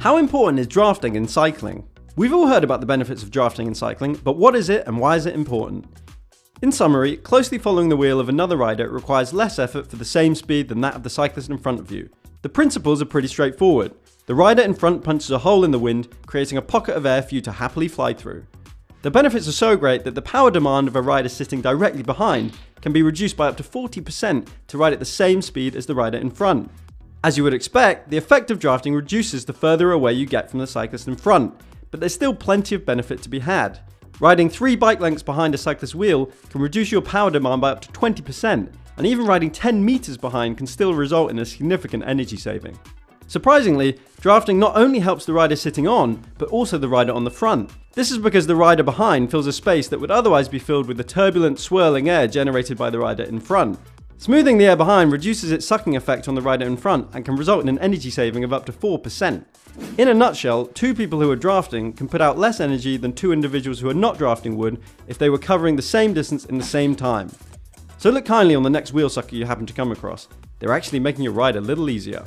How important is drafting in cycling? We've all heard about the benefits of drafting in cycling, but what is it and why is it important? In summary, closely following the wheel of another rider requires less effort for the same speed than that of the cyclist in front of you. The principles are pretty straightforward. The rider in front punches a hole in the wind, creating a pocket of air for you to happily fly through. The benefits are so great that the power demand of a rider sitting directly behind can be reduced by up to 40% to ride at the same speed as the rider in front. As you would expect, the effect of drafting reduces the further away you get from the cyclist in front, but there's still plenty of benefit to be had. Riding 3 bike lengths behind a cyclist's wheel can reduce your power demand by up to 20%, and even riding 10 meters behind can still result in a significant energy saving. Surprisingly, drafting not only helps the rider sitting on, but also the rider on the front. This is because the rider behind fills a space that would otherwise be filled with the turbulent, swirling air generated by the rider in front. Smoothing the air behind reduces its sucking effect on the rider in front and can result in an energy saving of up to 4%. In a nutshell, 2 people who are drafting can put out less energy than 2 individuals who are not drafting would if they were covering the same distance in the same time. So look kindly on the next wheel sucker you happen to come across. They're actually making your ride a little easier.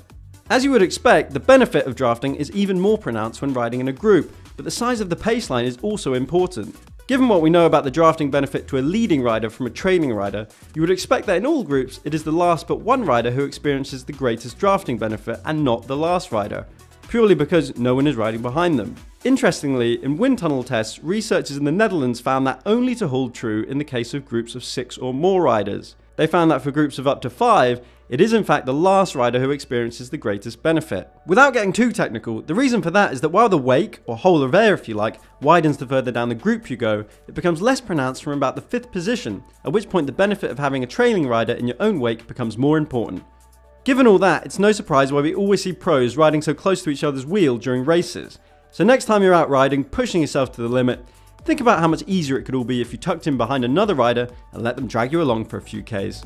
As you would expect, the benefit of drafting is even more pronounced when riding in a group, but the size of the pace line is also important. Given what we know about the drafting benefit to a leading rider from a trailing rider, you would expect that in all groups it is the last but one rider who experiences the greatest drafting benefit and not the last rider, purely because no one is riding behind them. Interestingly, in wind tunnel tests, researchers in the Netherlands found that only to hold true in the case of groups of 6 or more riders. They found that for groups of up to 5, it is in fact the last rider who experiences the greatest benefit. Without getting too technical, the reason for that is that while the wake, or hole of air if you like, widens the further down the group you go, it becomes less pronounced from about the 5th position, at which point the benefit of having a trailing rider in your own wake becomes more important. Given all that, it's no surprise why we always see pros riding so close to each other's wheel during races. So next time you're out riding, pushing yourself to the limit, think about how much easier it could all be if you tucked in behind another rider and let them drag you along for a few Ks.